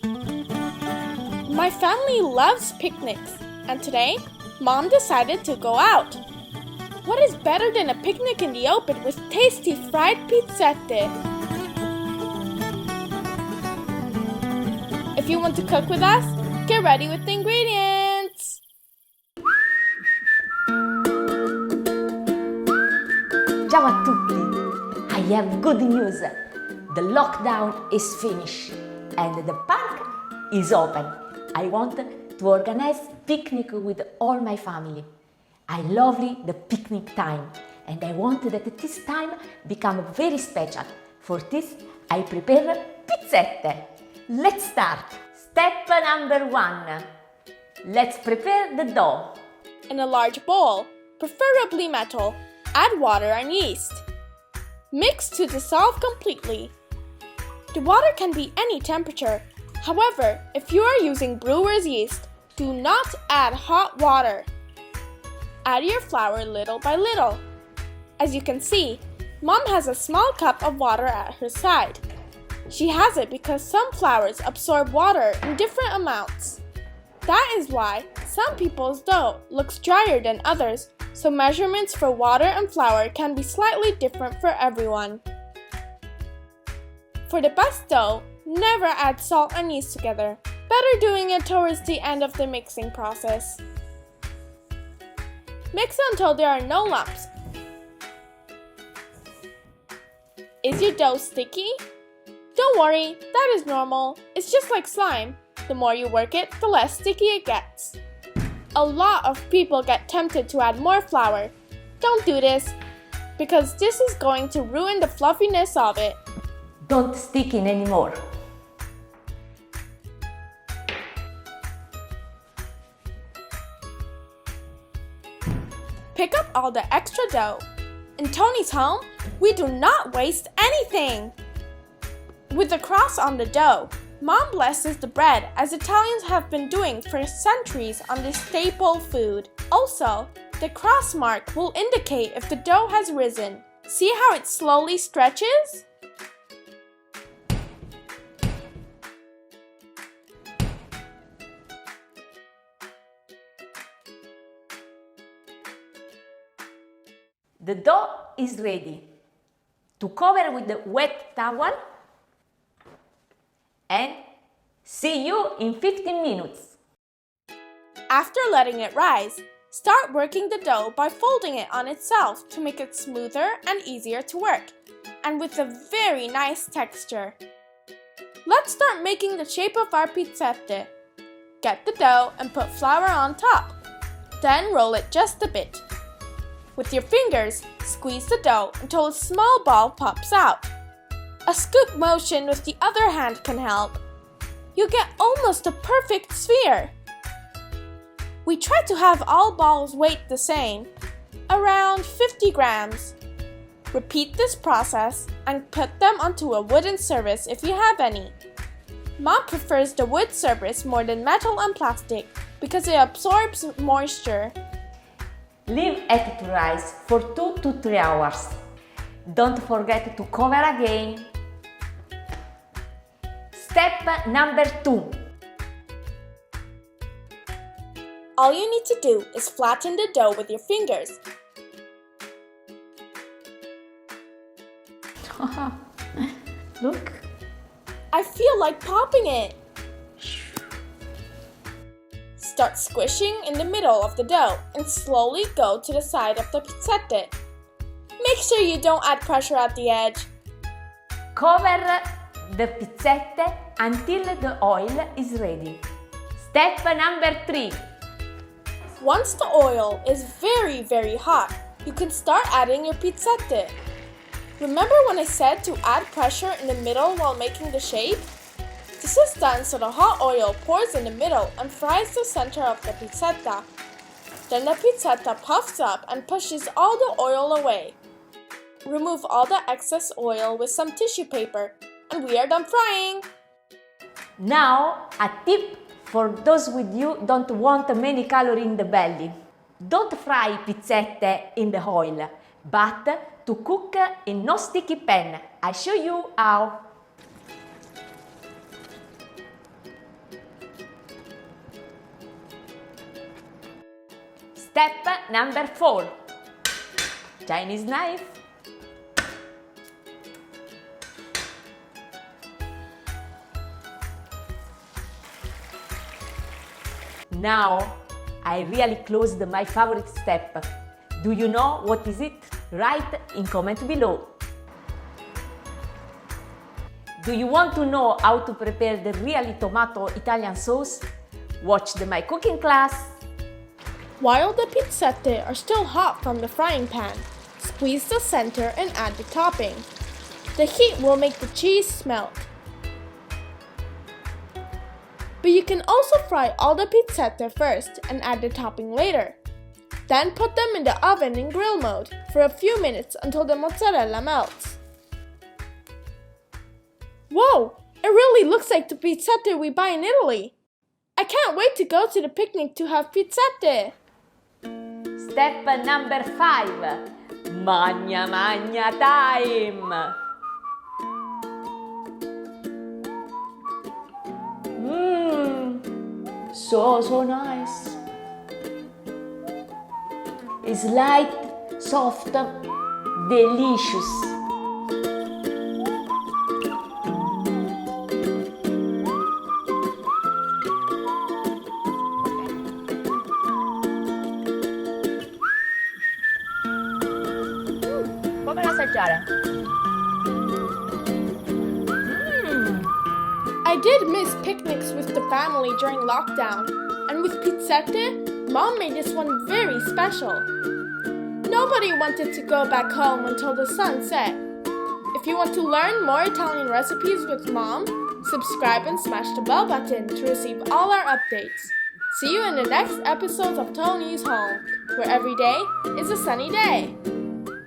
My family loves picnics, and today, Mom decided to go out. What is better than a picnic in the open with tasty fried pizzette? If you want to cook with us, get ready with the ingredients! Ciao a tutti! I have good news! The lockdown is finished and the park is open. I want to organize picnic with all my family. I love the picnic time and I want that this time become very special. For this, I prepare pizzette. Let's start! Step number 1. Let's prepare the dough. In a large bowl, preferably metal, add water and yeast. Mix to dissolve completely. The water can be any temperature. However, if you are using brewer's yeast, do not add hot water. Add your flour little by little. As you can see, Mom has a small cup of water at her side. She has it because some flours absorb water in different amounts. That is why some people's dough looks drier than others, so measurements for water and flour can be slightly different for everyone. For the best dough, never add salt and yeast together. Better doing it towards the end of the mixing process. Mix until there are no lumps. Is your dough sticky? Don't worry, that is normal. It's just like slime. The more you work it, the less sticky it gets. A lot of people get tempted to add more flour. Don't do this, because this is going to ruin the fluffiness of it. Don't stick in anymore. Pick up all the extra dough. In Toni's home, we do not waste anything. With the cross on the dough, Mom blesses the bread as Italians have been doing for centuries on this staple food. Also, the cross mark will indicate if the dough has risen. See how it slowly stretches? The dough is ready. To cover with the wet towel and see you in 15 minutes. After letting it rise, start working the dough by folding it on itself to make it smoother and easier to work, and with a very nice texture. Let's start making the shape of our pizzette. Get the dough and put flour on top. Then roll it just a bit. With your fingers, squeeze the dough until a small ball pops out. A scoop motion with the other hand can help. You get almost a perfect sphere. We try to have all balls weight the same, around 50 grams. Repeat this process and put them onto a wooden surface if you have any. Mom prefers the wood surface more than metal and plastic because it absorbs moisture. Leave it to rise for 2 to 3 hours. Don't forget to cover again. Step number 2. All you need to do is flatten the dough with your fingers. Look. I feel like popping it. Start squishing in the middle of the dough and slowly go to the side of the pizzette. Make sure you don't add pressure at the edge. Cover the pizzette until the oil is ready. Step number 3. Once the oil is very hot, you can start adding your pizzette. Remember when I said to add pressure in the middle while making the shape? This is done so the hot oil pours in the middle and fries the center of the pizzetta. Then the pizzetta puffs up and pushes all the oil away. Remove all the excess oil with some tissue paper, and we are done frying! Now, a tip for those with you don't want many calories in the belly. Don't fry pizzette in the oil, but to cook in non-sticky pan. I show you how. Step number 4. Chinese knife. Now, I really closed my favorite step. Do you know what is it? Write in comment below. Do you want to know how to prepare the really tomato Italian sauce? Watch my cooking class. While the pizzette are still hot from the frying pan, squeeze the center and add the topping. The heat will make the cheese melt. But you can also fry all the pizzette first and add the topping later. Then put them in the oven in grill mode for a few minutes until the mozzarella melts. Whoa! It really looks like the pizzette we buy in Italy. I can't wait to go to the picnic to have pizzette. Step number 5. Magna magna time. So nice. It's light, soft, delicious. Come assaggiare. I did miss picnics with the family during lockdown, and with pizzette, Mom made this one very special. Nobody wanted to go back home until the sun set. If you want to learn more Italian recipes with Mom, subscribe and smash the bell button to receive all our updates. See you in the next episode of Toni's Home, where every day is a sunny day.